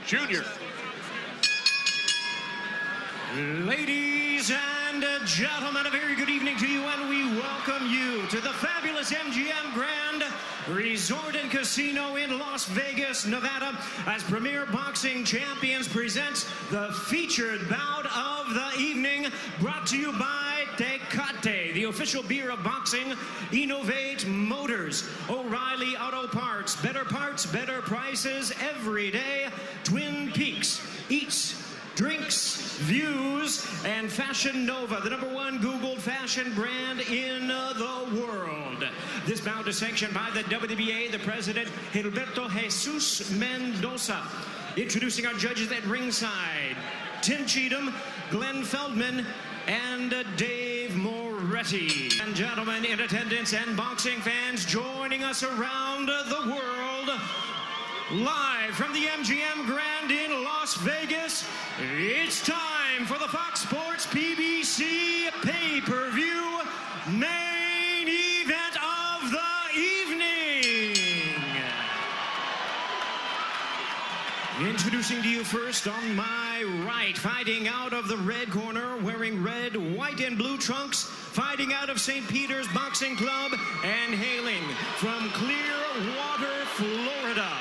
Jr. Ladies and gentlemen, a very good evening to you, and we welcome you to the fabulous MGM Grand Resort and Casino in Las Vegas, Nevada, as Premier Boxing Champions presents the featured bout of the evening, brought to you by Tecate, the official beer of boxing, Innovate Motors, O'Reilly Auto Parts, better prices every day, Twin Peaks, Eats, Drinks, Views, and Fashion Nova, the #1 Googled fashion brand in the world. This bout is sanctioned by the WBA, the president, Gilberto Jesus Mendoza. Introducing our judges at ringside, Tim Cheatham, Glenn Feldman, and Dave Moretti. And gentlemen in attendance and boxing fans joining us around the world, live from the MGM Grand in Las Vegas, it's time for the Fox Sports PBC pay-per-view main event of the evening. Introducing to you first on my right, fighting out of the red corner, wearing red, white, and blue trunks, fighting out of St. Peter's Boxing Club, and hailing from Clearwater, Florida.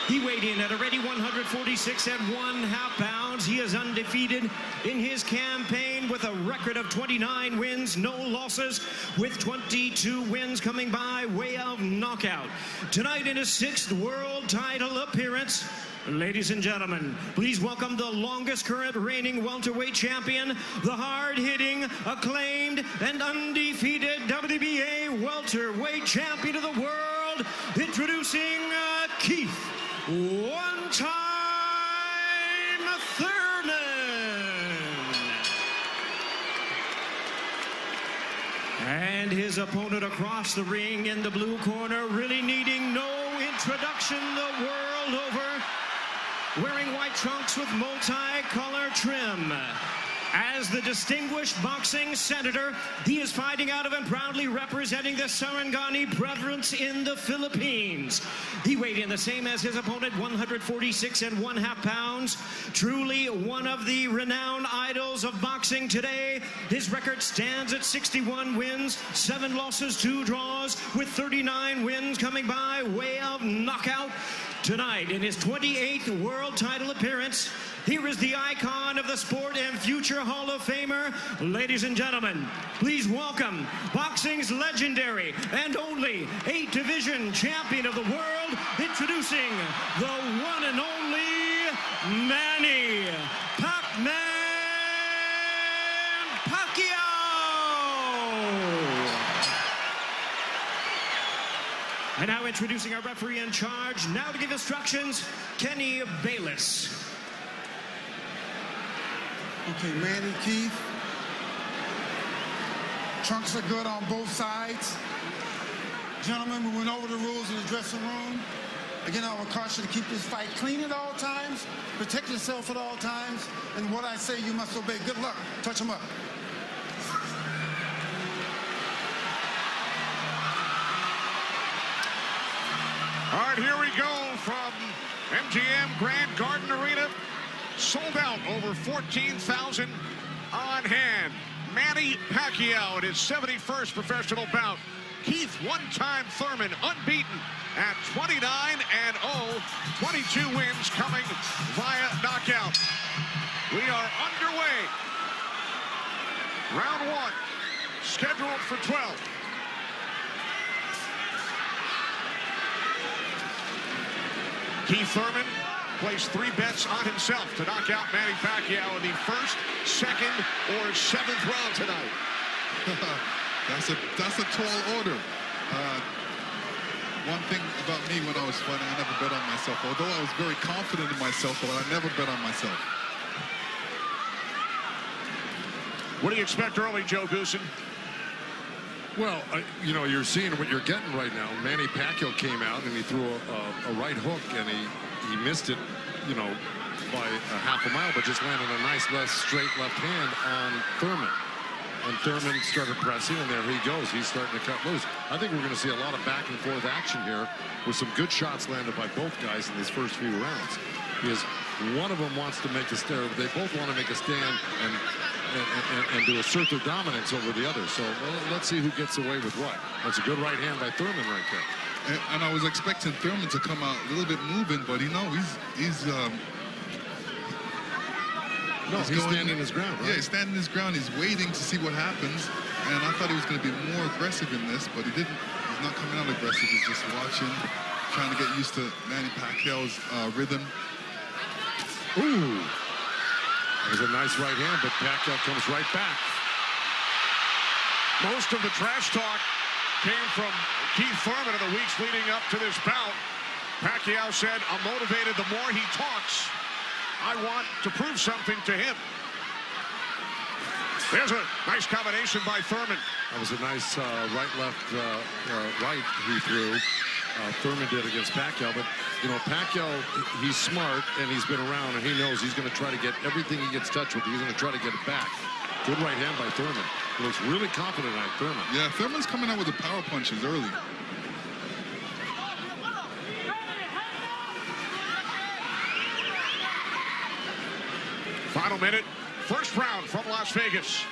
He weighed in at a ready 146 1/2 pounds. He is undefeated in his campaign with a record of 29 wins, no losses, with 22 wins coming by way of knockout. Tonight in his 6th world title appearance, ladies and gentlemen, please welcome the longest current reigning welterweight champion, the hard-hitting, acclaimed, and undefeated WBA welterweight champion of the world, introducing Keith one-time Thurman. And his opponent across the ring in the blue corner, really needing no introduction the world over, wearing white trunks with multi-color trim. As the distinguished boxing senator, he is fighting out of and proudly representing the Sarangani province in the Philippines. He weighed in the same as his opponent, 146 1/2 pounds. Truly one of the renowned idols of boxing today. His record stands at 61 wins, 7 losses, 2 draws, with 39 wins coming by way of knockout. Tonight, in his 28th world title appearance, here is the icon of the sport and future Hall of Famer. Ladies and gentlemen, please welcome boxing's legendary and only 8-division champion of the world, introducing the one and only Manny Pacquiao. And now introducing our referee in charge, now to give instructions, Kenny Bayless. Okay, Manny, Keith. Trunks are good on both sides. Gentlemen, we went over the rules in the dressing room. Again, I would caution you to keep this fight clean at all times, protect yourself at all times, and what I say you must obey. Good luck. Touch them up. All right, here we go from MGM Grand Garden Arena. Sold out, over 14,000 on hand. Manny Pacquiao in his 71st professional bout. Keith one-time Thurman, unbeaten at 29-0, 22 wins coming via knockout. We are underway. Round 1, scheduled for 12. Keith Thurman placed 3 bets on himself to knock out Manny Pacquiao in the 1st, 2nd, or 7th round tonight. That's a tall order. One thing about me when I was fighting, I never bet on myself. Although I was very confident in myself, but I never bet on myself. What do you expect early, Joe Goosen? Well, you know, you're seeing what you're getting right now. Manny Pacquiao came out and he threw a right hook, and he missed it, you know, by a half a mile, but just landed a nice straight left hand on Thurman. And Thurman started pressing, and there he goes. He's starting to cut loose. I think we're going to see a lot of back and forth action here with some good shots landed by both guys in these first few rounds. because one of them wants to make a stand. They both want to make a stand and to assert their dominance over the other. So let's see who gets away with what. That's a good right hand by Thurman right there. And I was expecting Thurman to come out a little bit moving, but he's standing his ground, right? Yeah, he's standing his ground. He's waiting to see what happens. And I thought he was going to be more aggressive in this, but he didn't. He's not coming out aggressive. He's just watching, trying to get used to Manny Pacquiao's rhythm. Ooh. That was a nice right hand, but Pacquiao comes right back. Most of the trash talk came from Keith Thurman in the weeks leading up to this bout. Pacquiao said, "I'm motivated the more he talks. I want to prove something to him." There's a nice combination by Thurman. That was a nice right-left right he threw. Thurman did against Pacquiao, but you know, Pacquiao, he's smart and he's been around and he knows he's going to try to get everything he gets touched with. He's going to try to get it back. Good right hand by Thurman. He looks really confident on Thurman. Yeah, Thurman's coming out with the power punches early. Final minute, first round from Las Vegas.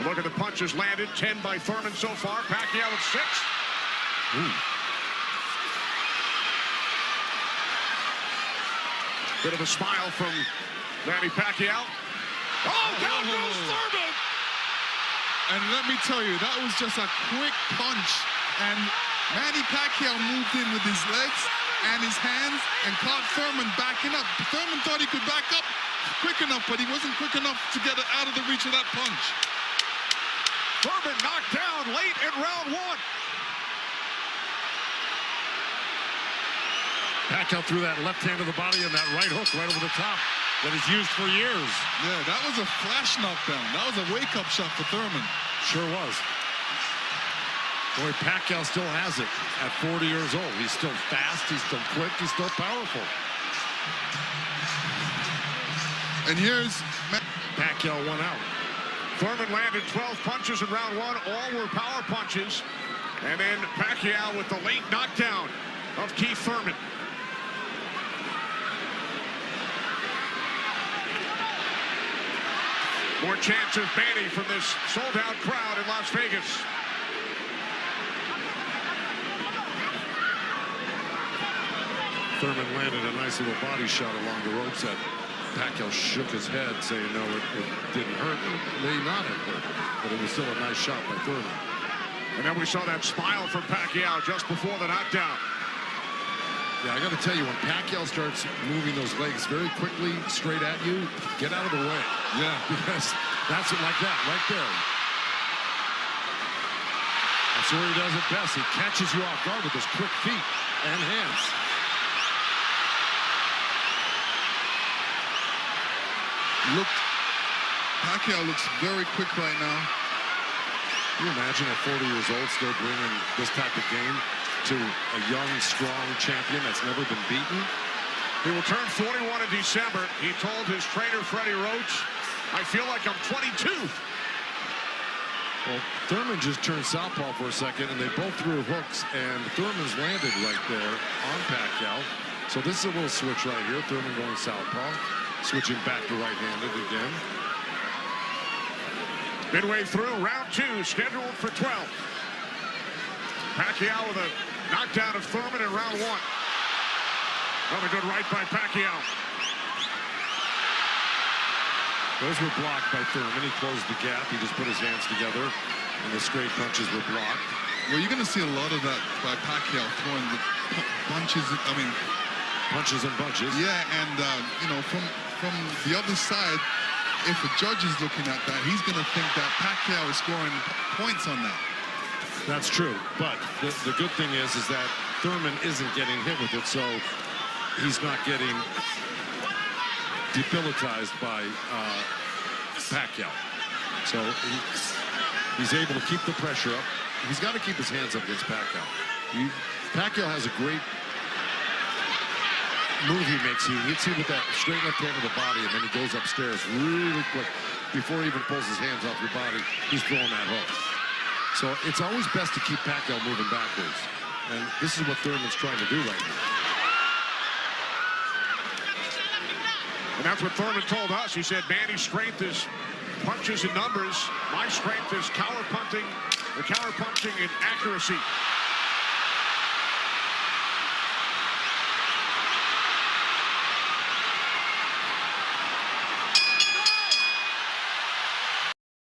Look at the punches landed. 10 by Thurman so far. Pacquiao with 6. Ooh. Bit of a smile from Manny Pacquiao. Oh, down goes Thurman! And let me tell you, that was just a quick punch. And Manny Pacquiao moved in with his legs and his hands and caught Thurman backing up. Thurman thought he could back up quick enough, but he wasn't quick enough to get it out of the reach of that punch. Thurman knocked down late in round 1. Pacquiao threw that left hand to the body and that right hook right over the top that he's used for years. Yeah, that was a flash knockdown. That was a wake-up shot for Thurman. Sure was. Boy, Pacquiao still has it at 40 years old. He's still fast, he's still quick, he's still powerful. And here's Pacquiao won out. Thurman landed 12 punches in round 1. All were power punches. And then Pacquiao with the late knockdown of Keith Thurman. More chance of Manny from this sold-out crowd in Las Vegas. Thurman landed a nice little body shot along the ropes that Pacquiao shook his head, saying no, it didn't hurt. It may not have hurt, but it was still a nice shot by Thurman. And then we saw that smile from Pacquiao just before the knockdown. Yeah, I got to tell you, when Pacquiao starts moving those legs very quickly straight at you, get out of the way. Yeah, because that's it, like that, right there. That's where he does it best. He catches you off guard with his quick feet and hands. Look, Pacquiao looks very quick right now. Can you imagine at 40 years old still bringing this type of game to a young, strong champion that's never been beaten? He will turn 41 in December. He told his trainer, Freddie Roach, "I feel like I'm 22. Well, Thurman just turned southpaw for a second, and they both threw hooks, and Thurman's landed right there on Pacquiao. So this is a little switch right here. Thurman going southpaw, switching back to right-handed again. Midway through round 2, scheduled for 12. Pacquiao with a knockdown of Thurman in round 1. Another good right by Pacquiao. Those were blocked by Thurman. He closed the gap. He just put his hands together, and the straight punches were blocked. Well, you're going to see a lot of that by Pacquiao throwing the punches. I mean, punches and bunches. Yeah, and you know, from the other side, if a judge is looking at that, he's going to think that Pacquiao is scoring points on that. That's true, but the good thing is that Thurman isn't getting hit with it, so he's not getting debilitized by Pacquiao. So he's able to keep the pressure up. He's got to keep his hands up against Pacquiao. Pacquiao has a great move he makes. He hits you with that straight left hand to the body, and then he goes upstairs really quick. Before he even pulls his hands off your body, he's throwing that hook. So it's always best to keep Pacquiao moving backwards. And this is what Thurman's trying to do right now. And that's what Thurman told us. He said Manny's strength is punches and numbers. My strength is counter punching and accuracy.